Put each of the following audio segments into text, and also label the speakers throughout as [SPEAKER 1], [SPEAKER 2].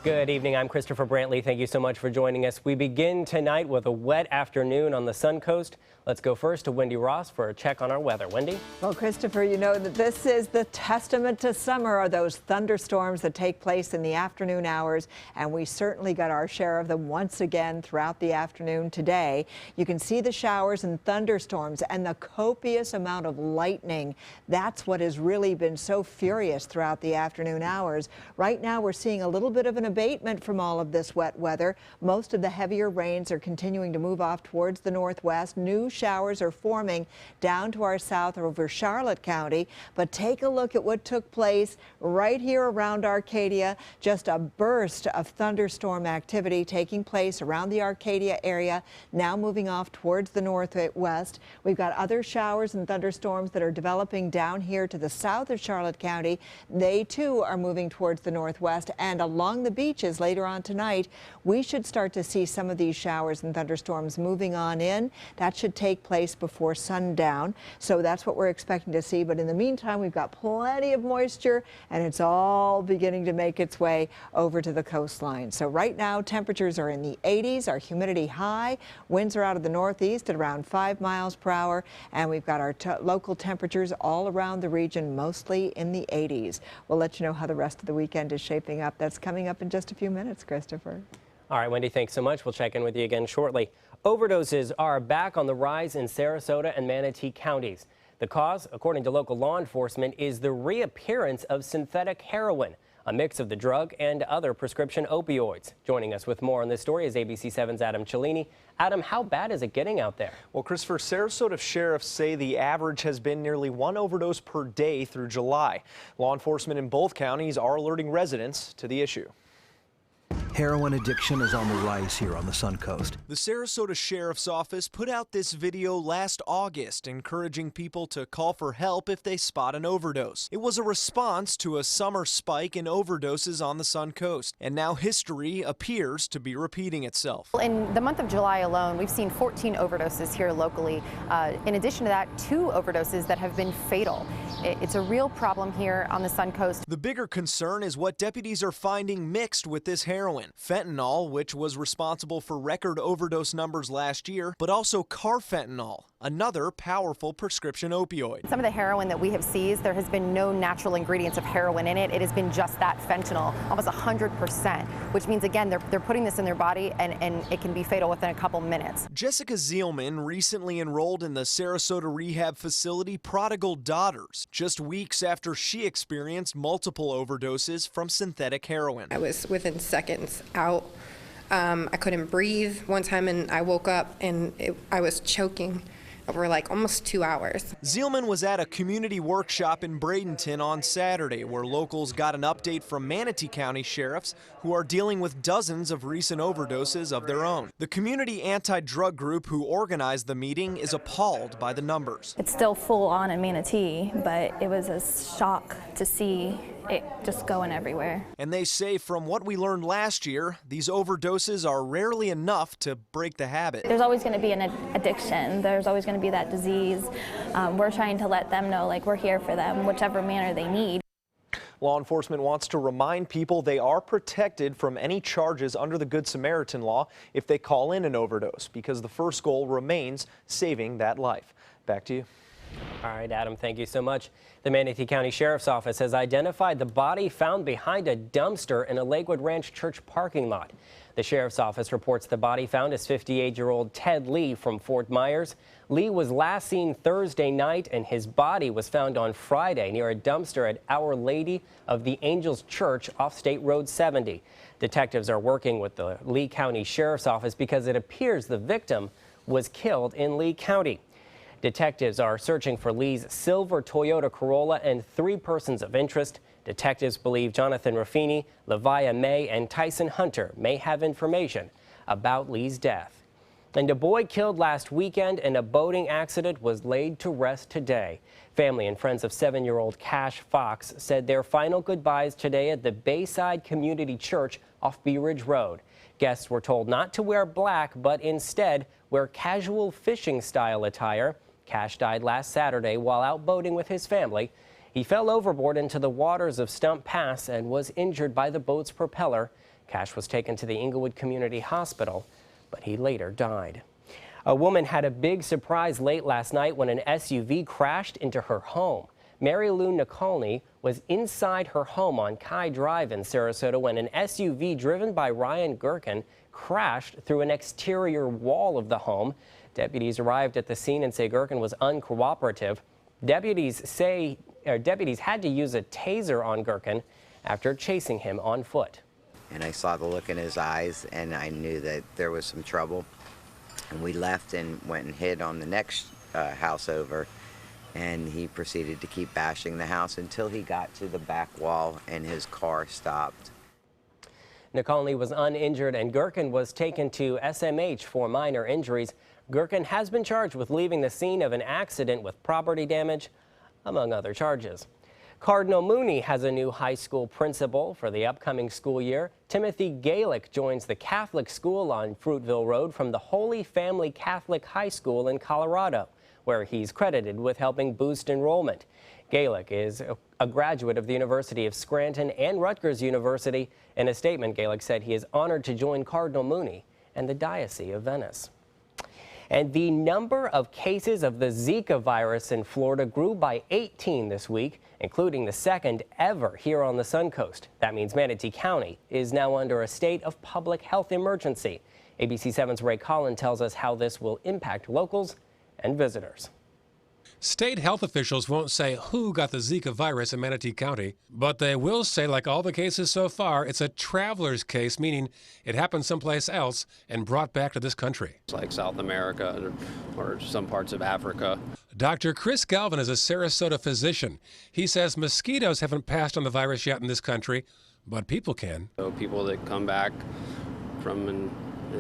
[SPEAKER 1] Good evening. I'm Christopher Brantley. Thank you so much for joining us. We begin tonight with a wet afternoon on the Suncoast. Let's go first to Wendy Ross for a check on our weather. Wendy?
[SPEAKER 2] Well, Christopher, you know that this is the testament to summer, are those thunderstorms that take place in the afternoon hours, and we certainly got our share of them once again throughout the afternoon today. You can see the showers and thunderstorms and the copious amount of lightning. That's what has really been so furious throughout the afternoon hours. Right now, we're seeing a little bit of an abatement from all of this wet weather. Most of the heavier rains are continuing to move off towards the northwest. New showers are forming down to our south over Charlotte County. But take a look at what took place right here around Arcadia. Just a burst of thunderstorm activity taking place around the Arcadia area, now moving off towards the northwest. We've got other showers and thunderstorms that are developing down here to the south of Charlotte County. They too are moving towards the northwest, and along the beaches later on tonight, we should start to see some of these showers and thunderstorms moving on in. That should take place before sundown. So that's what we're expecting to see. But in the meantime, we've got plenty of moisture, and it's all beginning to make its way over to the coastline. So right now, temperatures are in the 80s, our humidity high, winds are out of the northeast at around 5 miles per hour, and we've got our local temperatures all around the region, mostly in the 80s. We'll let you know how the rest of the weekend is shaping up. That's coming up in just a few minutes, Christopher.
[SPEAKER 1] All right, Wendy, thanks so much. We'll check in with you again shortly. Overdoses are back on the rise in Sarasota and Manatee counties. The cause, according to local law enforcement, is the reappearance of synthetic heroin, a mix of the drug and other prescription opioids. Joining us with more on this story is ABC 7's Adam Cellini. Adam, how bad is it getting out there?
[SPEAKER 3] Well, Christopher, Sarasota sheriffs say the average has been nearly 1 overdose per day through July. Law enforcement in both counties are alerting residents to the issue.
[SPEAKER 4] Heroin addiction is on the rise here on the Suncoast.
[SPEAKER 3] The Sarasota Sheriff's Office put out this video last August encouraging people to call for help if they spot an overdose. It was a response to a summer spike in overdoses on the Suncoast, and now history appears to be repeating itself.
[SPEAKER 5] In the month of July alone, we've seen 14 overdoses here locally. In addition to that, 2 overdoses that have been fatal. It's a real problem here on the Suncoast.
[SPEAKER 3] The bigger concern is what deputies are finding mixed with this heroin. Fentanyl, which was responsible for record overdose numbers last year, but also carfentanil, another powerful prescription opioid.
[SPEAKER 5] Some of the heroin that we have seized, there has been no natural ingredients of heroin in it. It has been just that fentanyl, almost 100%, which means, again, they're putting this in their body and it can be fatal within a couple minutes.
[SPEAKER 3] Jessica Zielman recently enrolled in the Sarasota rehab facility Prodigal Daughters, just weeks after she experienced multiple overdoses from synthetic heroin.
[SPEAKER 6] I was within seconds out. I couldn't breathe one time, and I woke up and I was choking over like almost 2 hours.
[SPEAKER 3] Zielman was at a community workshop in Bradenton on Saturday where locals got an update from Manatee County sheriffs who are dealing with dozens of recent overdoses of their own. The community anti-drug group who organized the meeting is appalled by the numbers.
[SPEAKER 7] It's still full on in Manatee, but it was a shock to see it just going everywhere.
[SPEAKER 3] And they say from what we learned last year, these overdoses are rarely enough to break the habit.
[SPEAKER 7] There's always going to be an addiction. There's always going to be that disease. We're trying to let them know, like, we're here for them, whichever manner they need.
[SPEAKER 3] Law enforcement wants to remind people they are protected from any charges under the Good Samaritan law if they call in an overdose, because the first goal remains saving that life. Back to you.
[SPEAKER 1] All right, Adam, thank you so much. The Manatee County Sheriff's Office has identified the body found behind a dumpster in a Lakewood Ranch church parking lot. The Sheriff's Office reports the body found is 58-year-old Ted Lee from Fort Myers. Lee was last seen Thursday night, and his body was found on Friday near a dumpster at Our Lady of the Angels Church off State Road 70. Detectives are working with the Lee County Sheriff's Office because it appears the victim was killed in Lee County. Detectives are searching for Lee's silver Toyota Corolla and 3 persons of interest. Detectives believe Jonathan Raffini, Levia May, and Tyson Hunter may have information about Lee's death. And a boy killed last weekend in a boating accident was laid to rest today. Family and friends of 7-year-old Cash Fox said their final goodbyes today at the Bayside Community Church off Bee Ridge Road. Guests were told not to wear black, but instead wear casual fishing-style attire. Cash died last Saturday while out boating with his family. He fell overboard into the waters of Stump Pass and was injured by the boat's propeller. Cash was taken to the Inglewood Community Hospital, but he later died. A woman had a big surprise late last night when an SUV crashed into her home. Mary Lou Nicolny was inside her home on Kai Drive in Sarasota when an SUV driven by Ryan Gerken crashed through an exterior wall of the home. Deputies arrived at the scene and say Gerken was uncooperative. Deputies had to use a taser on Gerken after chasing him on foot.
[SPEAKER 8] And I saw the look in his eyes, and I knew that there was some trouble. And we left and went and hid on the next house over, and he proceeded to keep bashing the house until he got to the back wall and his car stopped.
[SPEAKER 1] Nicolny was uninjured and Gerken was taken to SMH for minor injuries. Gerken has been charged with leaving the scene of an accident with property damage, among other charges. Cardinal Mooney has a new high school principal for the upcoming school year. Timothy Galick joins the Catholic school on Fruitville Road from the Holy Family Catholic High School in Colorado, where he's credited with helping boost enrollment. Galick is a graduate of the University of Scranton and Rutgers University. In a statement, Galick said he is honored to join Cardinal Mooney and the Diocese of Venice. And the number of cases of the Zika virus in Florida grew by 18 this week, including the second ever here on the Suncoast. That means Manatee County is now under a state of public health emergency. ABC 7's Ray Collins tells us how this will impact locals and visitors.
[SPEAKER 9] State health officials won't say who got the Zika virus in Manatee County, but they will say, like all the cases so far, it's a traveler's case, meaning it happened someplace else and brought back to this country.
[SPEAKER 10] It's like South America or some parts of Africa.
[SPEAKER 9] Dr. Chris Galvin is a Sarasota physician. He says mosquitoes haven't passed on the virus yet in this country, but people can.
[SPEAKER 10] So people that come back from an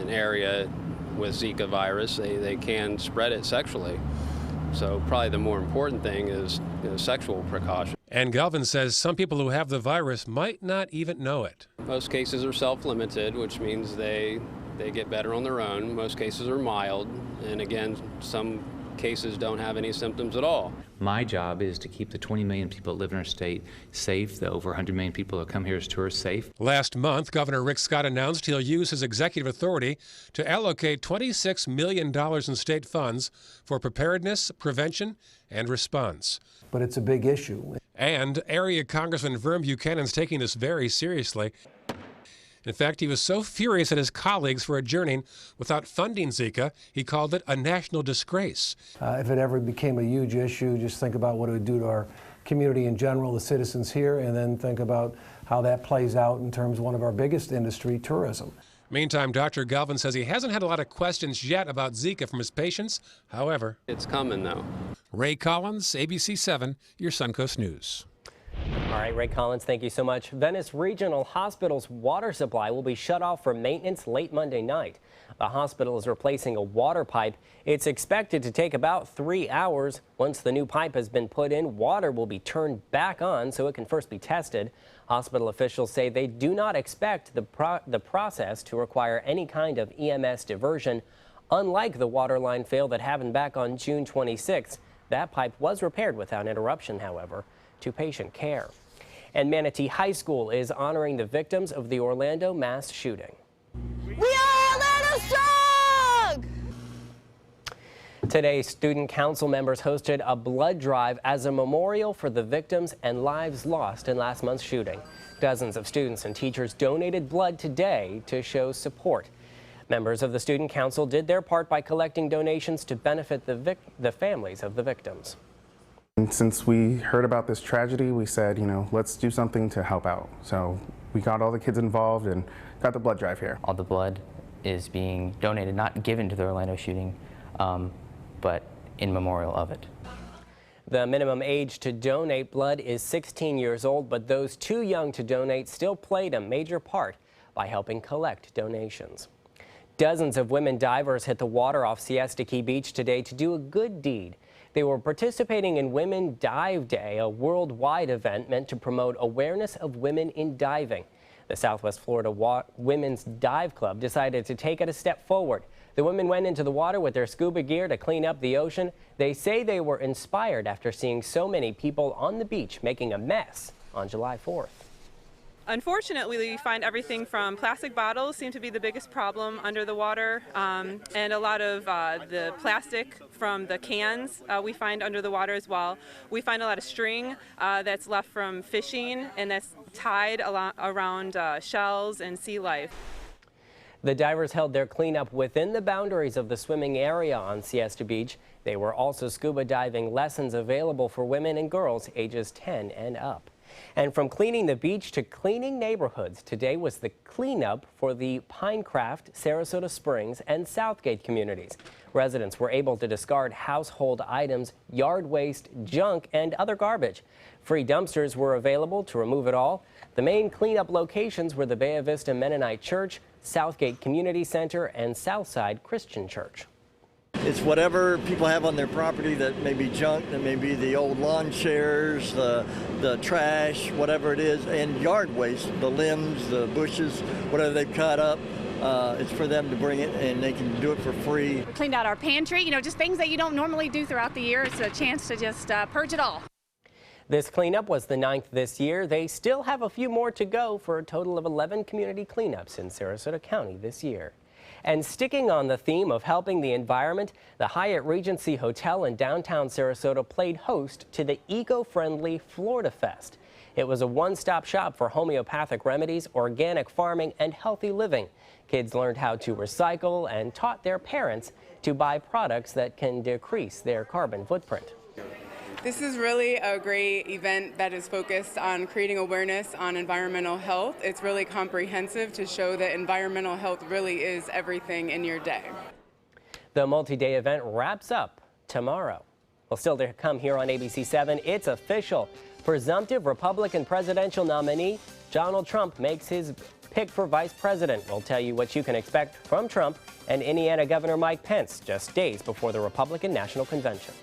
[SPEAKER 10] area with Zika virus, they can spread it sexually. So probably the more important thing is sexual precaution.
[SPEAKER 9] And Galvin says some people who have the virus might not even know it.
[SPEAKER 10] Most cases are self-limited, which means they get better on their own. Most cases are mild, and again, some cases don't have any symptoms at all.
[SPEAKER 11] My job is to keep the 20 million people that live in our state safe, the over 100 million people that come here as tourists safe.
[SPEAKER 9] Last month, Governor Rick Scott announced he'll use his executive authority to allocate $26 million in state funds for preparedness, prevention, and response.
[SPEAKER 12] But it's a big issue.
[SPEAKER 9] And area Congressman Vern Buchanan's taking this very seriously. In fact, he was so furious at his colleagues for adjourning without funding Zika, he called it a national disgrace.
[SPEAKER 12] If it ever became a huge issue, just think about what it would do to our community in general, the citizens here, and then think about how that plays out in terms of one of our biggest industry, tourism.
[SPEAKER 9] Meantime, Dr. Galvin says he hasn't had a lot of questions yet about Zika from his patients. However,
[SPEAKER 10] it's coming, though.
[SPEAKER 9] Ray Collins, ABC 7, your Suncoast News.
[SPEAKER 1] All right, Ray Collins, thank you so much. Venice Regional Hospital's water supply will be shut off for maintenance late Monday night. The hospital is replacing a water pipe. It's expected to take about 3 hours. Once the new pipe has been put in, water will be turned back on so it can first be tested. Hospital officials say they do not expect the process to require any kind of EMS diversion. Unlike the water line fail that happened back on June 26th, that pipe was repaired without interruption, however, to patient care. And Manatee High School is honoring the victims of the Orlando mass shooting.
[SPEAKER 13] We are Orlando strong!
[SPEAKER 1] Today, student council members hosted a blood drive as a memorial for the victims and lives lost in last month's shooting. Dozens of students and teachers donated blood today to show support. Members of the student council did their part by collecting donations to benefit the families of the victims.
[SPEAKER 14] And since we heard about this tragedy, we said, let's do something to help out. So we got all the kids involved and got the blood drive here.
[SPEAKER 15] All the blood is being donated, not given to the Orlando shooting, but in memorial of it.
[SPEAKER 1] The minimum age to donate blood is 16 years old, but those too young to donate still played a major part by helping collect donations. Dozens of women divers hit the water off Siesta Key Beach today to do a good deed. They were participating in Women Dive Day, a worldwide event meant to promote awareness of women in diving. The Southwest Florida Women's Dive Club decided to take it a step forward. The women went into the water with their scuba gear to clean up the ocean. They say they were inspired after seeing so many people on the beach making a mess on July 4th.
[SPEAKER 16] Unfortunately, we find everything from plastic bottles seem to be the biggest problem under the water, and a lot of the plastic from the cans we find under the water as well. We find a lot of string that's left from fishing, and that's tied around shells and sea life.
[SPEAKER 1] The divers held their cleanup within the boundaries of the swimming area on Siesta Beach. They were also scuba diving lessons available for women and girls ages 10 and up. And from cleaning the beach to cleaning neighborhoods, today was the cleanup for the Pinecraft, Sarasota Springs, and Southgate communities. Residents were able to discard household items, yard waste, junk, and other garbage. Free dumpsters were available to remove it all. The main cleanup locations were the Bay Vista Mennonite Church, Southgate Community Center, and Southside Christian Church.
[SPEAKER 17] It's whatever people have on their property that may be junk, that may be the old lawn chairs, the trash, whatever it is, and yard waste, the limbs, the bushes, whatever they've cut up. It's for them to bring it, and they can do it for free.
[SPEAKER 18] We cleaned out our pantry, just things that you don't normally do throughout the year. It's a chance to just purge it all.
[SPEAKER 1] This cleanup was the 9th this year. They still have a few more to go for a total of 11 community cleanups in Sarasota County this year. And sticking on the theme of helping the environment, the Hyatt Regency Hotel in downtown Sarasota played host to the eco-friendly Florida Fest. It was a one-stop shop for homeopathic remedies, organic farming, and healthy living. Kids learned how to recycle and taught their parents to buy products that can decrease their carbon footprint.
[SPEAKER 19] This is really a great event that is focused on creating awareness on environmental health. It's really comprehensive to show that environmental health really is everything in your day.
[SPEAKER 1] The multi-day event wraps up tomorrow. Well, still to come here on ABC 7, it's official. Presumptive Republican presidential nominee Donald Trump makes his pick for vice president. We'll tell you what you can expect from Trump and Indiana Governor Mike Pence just days before the Republican National Convention.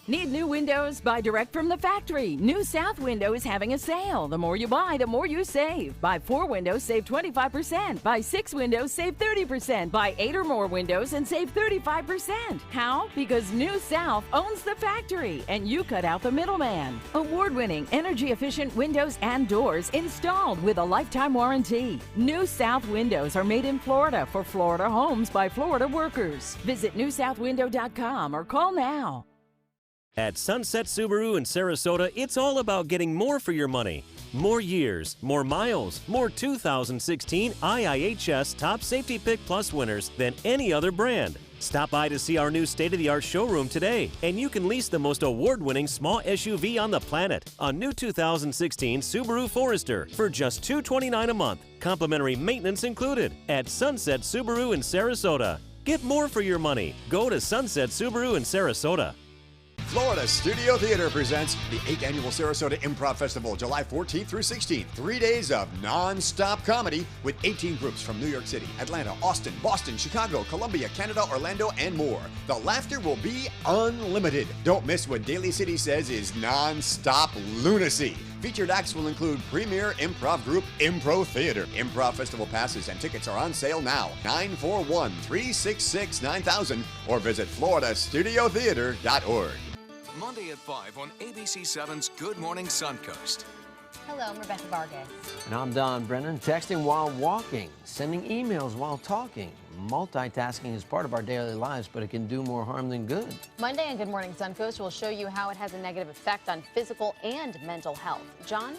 [SPEAKER 20] Need new windows? Buy direct from the factory. New South Window is having a sale. The more you buy, the more you save. Buy 4 windows, save 25%. Buy 6 windows, save 30%. Buy 8 or more windows and save 35%. How? Because New South owns the factory and you cut out the middleman. Award-winning, energy-efficient windows and doors installed with a lifetime warranty. New South Windows are made in Florida for Florida homes by Florida workers. Visit newsouthwindow.com or call now.
[SPEAKER 21] At Sunset Subaru in Sarasota, it's all about getting more for your money. More years, more miles, more 2016 IIHS Top Safety Pick Plus winners than any other brand. Stop by to see our new state-of-the-art showroom today, and you can lease the most award-winning small SUV on the planet, a new 2016 Subaru Forester, for just $229 a month. Complimentary maintenance included at Sunset Subaru in Sarasota. Get more for your money. Go to Sunset Subaru in Sarasota.
[SPEAKER 22] Florida Studio Theater presents the 8th Annual Sarasota Improv Festival, July 14th through 16th. 3 days of non-stop comedy with 18 groups from New York City, Atlanta, Austin, Boston, Chicago, Columbia, Canada, Orlando, and more. The laughter will be unlimited. Don't miss what Daly City says is non-stop lunacy. Featured acts will include premier improv group Impro Theater. Improv Festival passes and tickets are on sale now. 941-366-9000 or visit FloridaStudioTheater.org.
[SPEAKER 23] Monday at 5 on ABC7's Good Morning Suncoast.
[SPEAKER 24] Hello, I'm Rebecca Vargas.
[SPEAKER 25] And I'm Don Brennan. Texting while walking, sending emails while talking. Multitasking is part of our daily lives, but it can do more harm than good.
[SPEAKER 24] Monday on Good Morning Suncoast will show you how it has a negative effect on physical and mental health. John?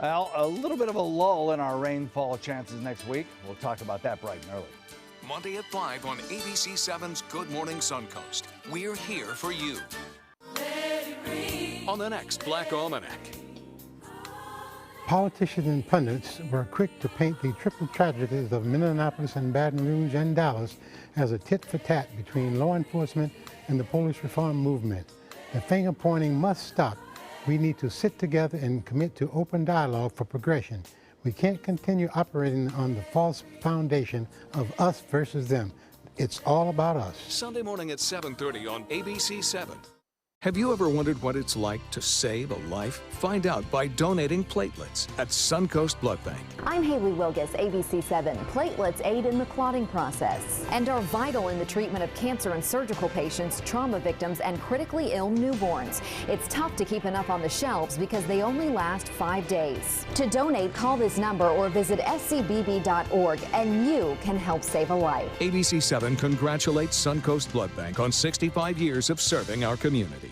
[SPEAKER 26] Well, a little bit of a lull in our rainfall chances next week. We'll talk about that bright and early.
[SPEAKER 23] Monday at 5 on ABC7's Good Morning Suncoast. We're here for you. On the next Black Almanac.
[SPEAKER 27] Politicians and pundits were quick to paint the triple tragedies of Minneapolis and Baton Rouge and Dallas as a tit-for-tat between law enforcement and the police reform movement. The finger-pointing must stop. We need to sit together and commit to open dialogue for progression. We can't continue operating on the false foundation of us versus them. It's all about us.
[SPEAKER 23] Sunday morning at 7:30 on ABC7.
[SPEAKER 2] Have you ever wondered what it's like to save a life? Find out by donating platelets at Suncoast Blood Bank.
[SPEAKER 3] I'm Haley Wilgus, ABC7. Platelets aid in the clotting process and are vital in the treatment of cancer and surgical patients, trauma victims, and critically ill newborns. It's tough to keep enough on the shelves because they only last 5 days. To donate, call this number or visit scbb.org and you can help save a life.
[SPEAKER 2] ABC7 congratulates Suncoast Blood Bank on 65 years of serving our community.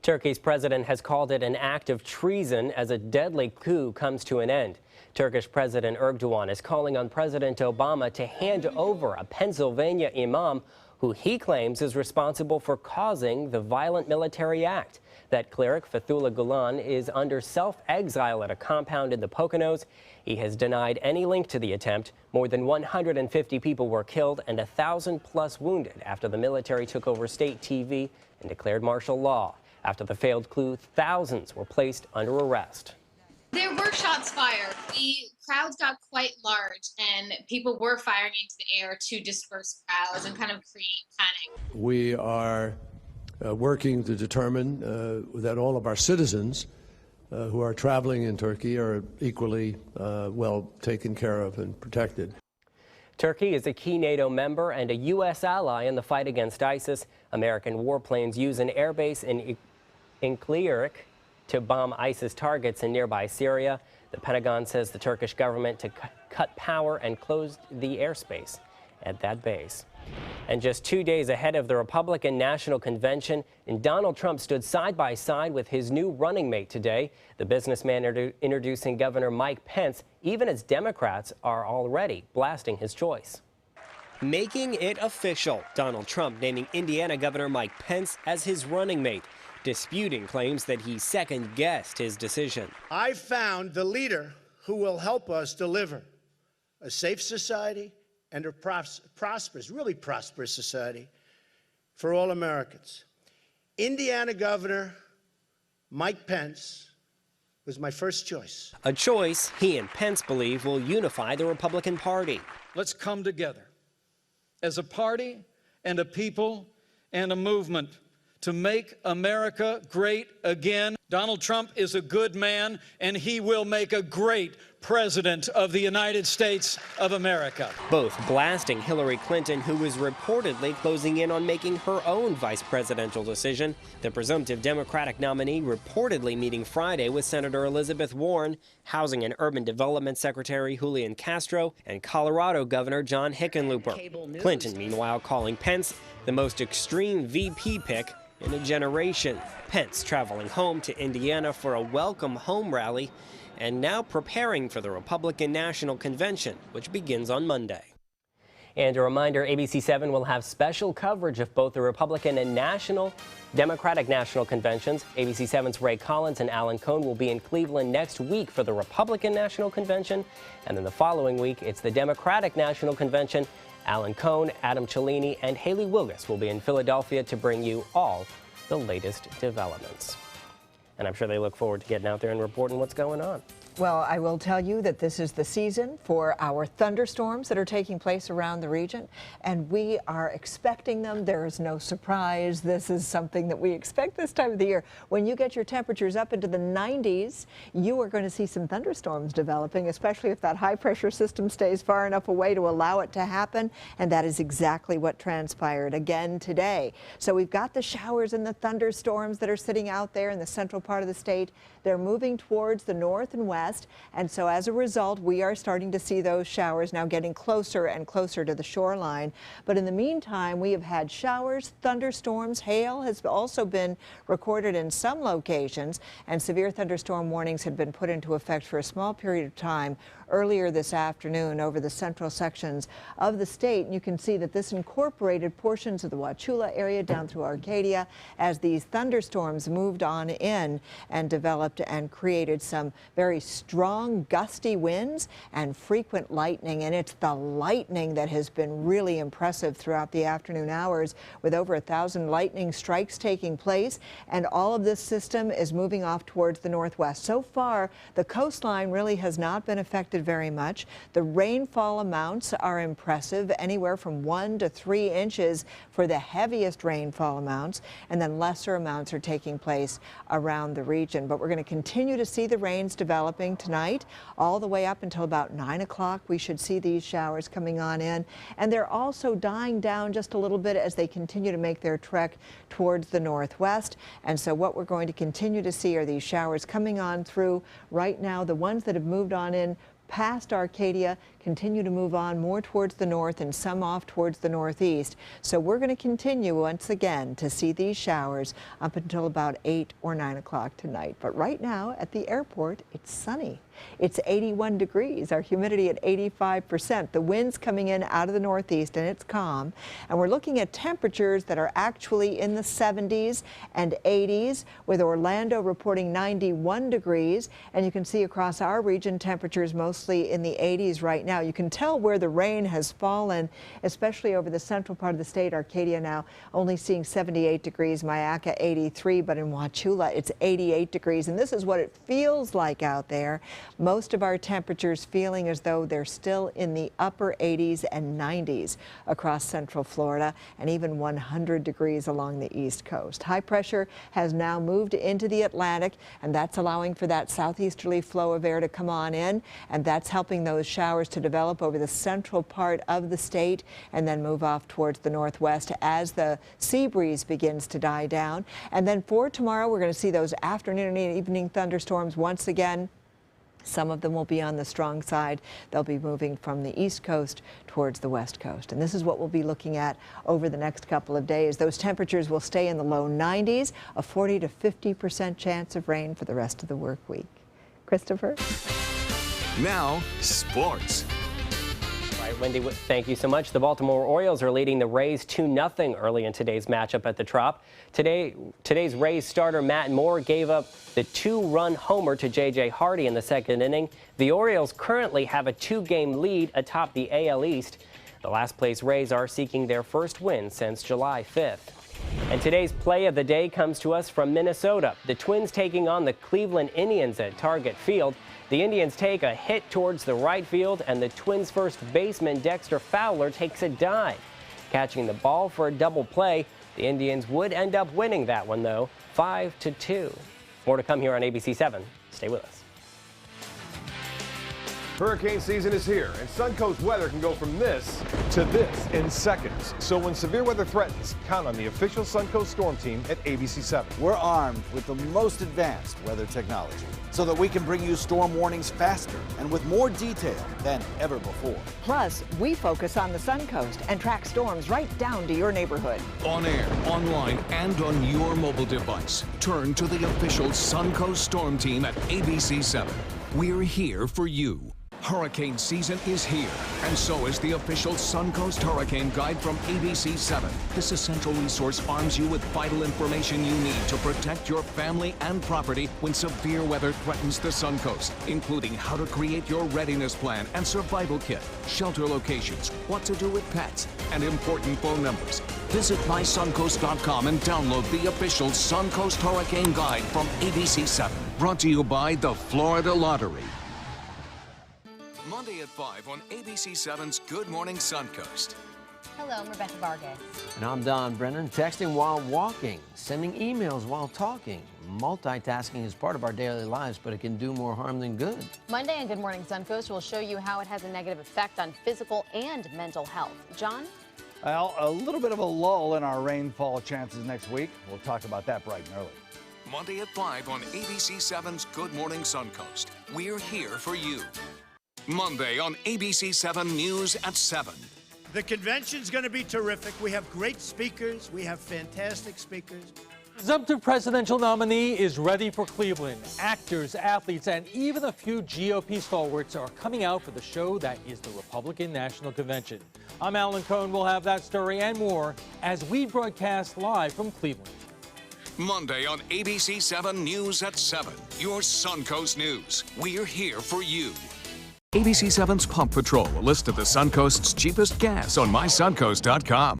[SPEAKER 1] Turkey's president has called it an act of treason as a deadly coup comes to an end. Turkish President Erdogan is calling on President Obama to hand over a Pennsylvania imam who he claims is responsible for causing the violent military act. That cleric, Fethullah Gulen, is under self-exile at a compound in the Poconos. He has denied any link to the attempt. More than 150 people were killed and 1,000+ wounded after the military took over state TV and declared martial law. After the failed coup, thousands were placed under arrest.
[SPEAKER 4] There were shots fired. The crowds got quite large, and people were firing into the air to disperse crowds and kind of create panic.
[SPEAKER 5] We are working to determine that all of our citizens who are traveling in Turkey are equally well taken care of and protected.
[SPEAKER 1] Turkey is a key NATO member and a U.S. ally in the fight against ISIS. American warplanes use an airbase in Incirlik to bomb ISIS targets in nearby Syria. The Pentagon says the Turkish government to cut power and closed the airspace at that base. And just 2 days ahead of the Republican National Convention, Donald Trump stood side by side with his new running mate today, the businessman introducing Governor Mike Pence, even as Democrats are already blasting his choice. Making it official, Donald Trump naming Indiana Governor Mike Pence as his running mate, disputing claims that he second-guessed his decision.
[SPEAKER 6] I found the leader who will help us deliver a safe society and a prosperous, really prosperous society for all Americans. Indiana Governor Mike Pence was my first choice.
[SPEAKER 1] A choice he and Pence believe will unify the Republican Party.
[SPEAKER 7] Let's come together as a party and a people and a movement to make America great again. Donald Trump is a good man, and he will make a great president of the United States of America.
[SPEAKER 1] Both blasting Hillary Clinton, who is reportedly closing in on making her own vice presidential decision. The presumptive Democratic nominee reportedly meeting Friday with Senator Elizabeth Warren, Housing and Urban Development Secretary Julian Castro, and Colorado Governor John Hickenlooper. Clinton, meanwhile, calling Pence the most extreme VP pick in a generation. Pence traveling home to Indiana for a welcome home rally and now preparing for the Republican National Convention, which begins on Monday. And a reminder, ABC7 will have special coverage of both the Republican and Democratic National Conventions. ABC7's Ray Collins and Alan Cohn will be in Cleveland next week for the Republican National Convention. And then the following week, it's the Democratic National Convention. Alan Cohn, Adam Cellini, and Haley Wilgus will be in Philadelphia to bring you all the latest developments. And I'm sure they look forward to getting out there and reporting what's going on.
[SPEAKER 8] Well, I will tell you that this is the season for our thunderstorms that are taking place around the region, and we are expecting them. There is no surprise. This is something that we expect this time of the year. When you get your temperatures up into the 90s, you are going to see some thunderstorms developing, especially if that high-pressure system stays far enough away to allow it to happen, and that is exactly what transpired again today. So we've got the showers and the thunderstorms that are sitting out there in the central part of the state. They're moving towards the north and west, and so as a result, we are starting to see those showers now getting closer and closer to the shoreline. But in the meantime, we have had showers, thunderstorms, hail has also been recorded in some locations, and severe thunderstorm warnings had been put into effect for a small period of time earlier this afternoon over the central sections of the state. And you can see that this incorporated portions of the Wauchula area down through Arcadia as these thunderstorms moved on in. and developed and created some very strong gusty winds and frequent lightning. And it's the lightning that has been really impressive throughout the afternoon hours, with over 1,000 lightning strikes taking place. And all of this system is moving off towards the northwest. So far, the coastline really has not been affected very much. The rainfall amounts are impressive, anywhere from 1 to 3 inches for the heaviest rainfall amounts, and then lesser amounts are taking place around the region. But we're going to continue to see the rains developing tonight all the way up until about 9 o'clock. We should see these showers coming on in, and they're also dying down just a little bit as they continue to make their trek towards the northwest. And so what we're going to continue to see are these showers coming on through. Right now, the ones that have moved on in past Arcadia continue to move on more towards the north and some off towards the northeast. So we're going to continue once again to see these showers up until about 8 or 9 o'clock tonight. But right now at the airport, it's sunny. It's 81 degrees, our humidity at 85%. The wind's coming in out of the northeast and it's calm. And we're looking at temperatures that are actually in the 70s and 80s, with Orlando reporting 91 degrees. And you can see across our region temperatures mostly in the 80s right now. You can tell where the rain has fallen, especially over the central part of the state. Arcadia now only seeing 78 degrees, Mayaca 83, but in Wauchula it's 88 degrees. And this is what it feels like out there. Most of our temperatures feeling as though they're still in the upper 80s and 90s across central Florida, and even 100 degrees along the east coast. High pressure has now moved into the Atlantic, and that's allowing for that southeasterly flow of air to come on in, and that's helping those showers to develop over the central part of the state and then move off towards the northwest as the sea breeze begins to die down. And then for tomorrow, we're going to see those afternoon and evening thunderstorms once again. Some of them will be on the strong side. They'll be moving from the east coast towards the west coast. And this is what we'll be looking at over the next couple of days. Those temperatures will stay in the low 90s, a 40 to 50% chance of rain for the rest of the work week. Christopher?
[SPEAKER 2] Now, sports.
[SPEAKER 1] All right, Wendy, thank you so much. The Baltimore Orioles are leading the Rays 2-0 early in today's matchup at the Trop. Today's Rays starter Matt Moore gave up the 2-run homer to J.J. Hardy in the second inning. The Orioles currently have a 2-game lead atop the AL East. The last-place Rays are seeking their first win since July 5th. And today's play of the day comes to us from Minnesota. The Twins taking on the Cleveland Indians at Target Field. The Indians take a hit towards the right field, and the Twins' first baseman Dexter Fowler takes a dive. Catching the ball for a double play, the Indians would end up winning that one, though, 5-2. More to come here on ABC 7. Stay with us.
[SPEAKER 9] Hurricane season is here, and Suncoast weather can go from this to this in seconds. So when severe weather threatens, count on the official Suncoast Storm Team at ABC 7.
[SPEAKER 26] We're armed with the most advanced weather technology so that we can bring you storm warnings faster and with more detail than ever before.
[SPEAKER 8] Plus, we focus on the Suncoast and track storms right down to your neighborhood.
[SPEAKER 2] On air, online, and on your mobile device. Turn to the official Suncoast Storm Team at ABC 7. We're here for you. Hurricane season is here, and so is the official Suncoast Hurricane Guide from ABC 7. This essential resource arms you with vital information you need to protect your family and property when severe weather threatens the Suncoast, including how to create your readiness plan and survival kit, shelter locations, what to do with pets, and important phone numbers. Visit mysuncoast.com and download the official Suncoast Hurricane Guide from ABC 7. Brought to you by the Florida Lottery.
[SPEAKER 23] Monday at 5 on ABC 7's Good Morning Suncoast.
[SPEAKER 24] Hello, I'm Rebecca Vargas.
[SPEAKER 25] And I'm Don Brennan. Texting while walking, sending emails while talking. Multitasking is part of our daily lives, but it can do more harm than good.
[SPEAKER 24] Monday on Good Morning Suncoast, we'll show you how it has a negative effect on physical and mental health. John?
[SPEAKER 26] Well, a little bit of a lull in our rainfall chances next week. We'll talk about that bright and early.
[SPEAKER 23] Monday at 5 on ABC 7's Good Morning Suncoast. We're here for you. Monday on ABC 7 News at 7.
[SPEAKER 6] The convention's going to be terrific. We have great speakers. We have fantastic speakers.
[SPEAKER 10] Presumptive presidential nominee is ready for Cleveland. Actors, athletes, and even a few GOP stalwarts are coming out for the show that is the Republican National Convention. I'm Alan Cohn. We'll have that story and more as we broadcast live from Cleveland.
[SPEAKER 23] Monday on ABC 7 News at 7. Your Suncoast News. We're here for you. ABC 7's Pump Patrol, a list of the Suncoast's cheapest gas on mysuncoast.com.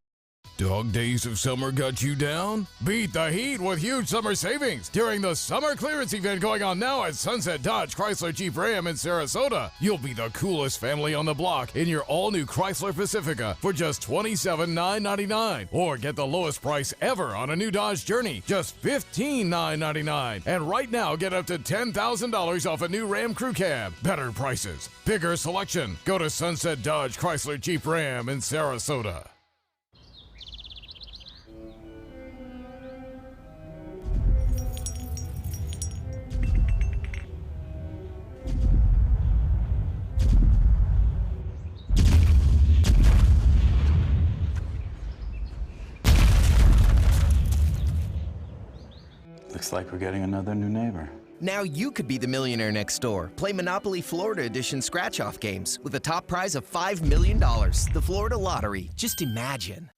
[SPEAKER 11] Dog days of summer got you down? Beat the heat with huge summer savings during the summer clearance event going on now at Sunset Dodge Chrysler Jeep Ram in Sarasota. You'll be the coolest family on the block in your all-new Chrysler Pacifica for just $27,999. Or get the lowest price ever on a new Dodge Journey, just $15,999. And right now, get up to $10,000 off a new Ram Crew Cab. Better prices, bigger selection. Go to Sunset Dodge Chrysler Jeep Ram in Sarasota.
[SPEAKER 12] Looks like we're getting another new neighbor.
[SPEAKER 13] Now you could be the millionaire next door. Play Monopoly Florida Edition scratch-off games with a top prize of $5 million. The Florida Lottery. Just imagine.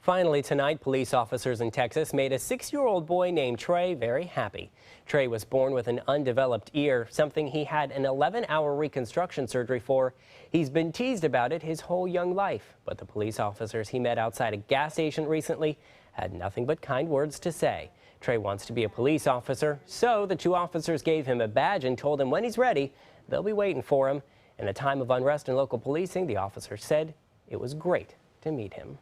[SPEAKER 1] Finally tonight, police officers in Texas made a 6-year-old boy named Trey very happy. Trey was born with an undeveloped ear, something he had an 11-hour reconstruction surgery for. He's been teased about it his whole young life, but the police officers he met outside a gas station recently had nothing but kind words to say. Trey wants to be a police officer, so the two officers gave him a badge and told him when he's ready, they'll be waiting for him. In a time of unrest in local policing, the officers said it was great to meet him.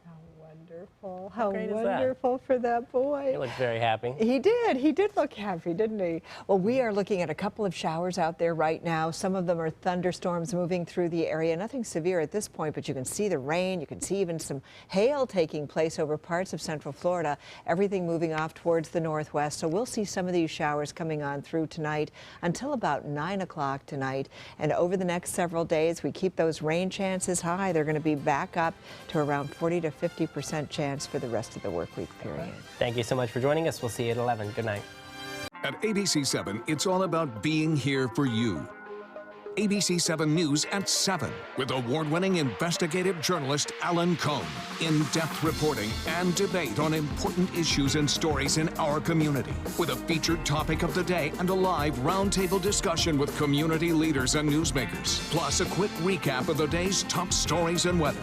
[SPEAKER 8] Wonderful. How
[SPEAKER 1] great is that?
[SPEAKER 8] wonderful for that boy.
[SPEAKER 1] He looked very happy.
[SPEAKER 8] He did. He did look happy, didn't he? Well, we are looking at a couple of showers out there right now. Some of them are thunderstorms moving through the area. Nothing severe at this point, but you can see the rain. You can see even some hail taking place over parts of central Florida. Everything moving off towards the northwest. So we'll see some of these showers coming on through tonight until about 9 o'clock tonight. And over the next several days, we keep those rain chances high. They're going to be back up to around 40 to 50% chance for the rest of the work week period.
[SPEAKER 1] Thank you so much for joining us. We'll see you at 11. Good night.
[SPEAKER 23] At ABC 7, it's all about being here for you. ABC 7 News at 7 with award-winning investigative journalist Alan Cohn. In-depth reporting and debate on important issues and stories in our community with a featured topic of the day and a live roundtable discussion with community leaders and newsmakers. Plus a quick recap of the day's top stories and weather.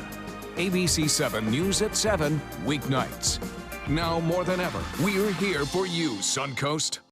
[SPEAKER 23] ABC 7 News at 7, weeknights. Now more than ever, we're here for you, Suncoast.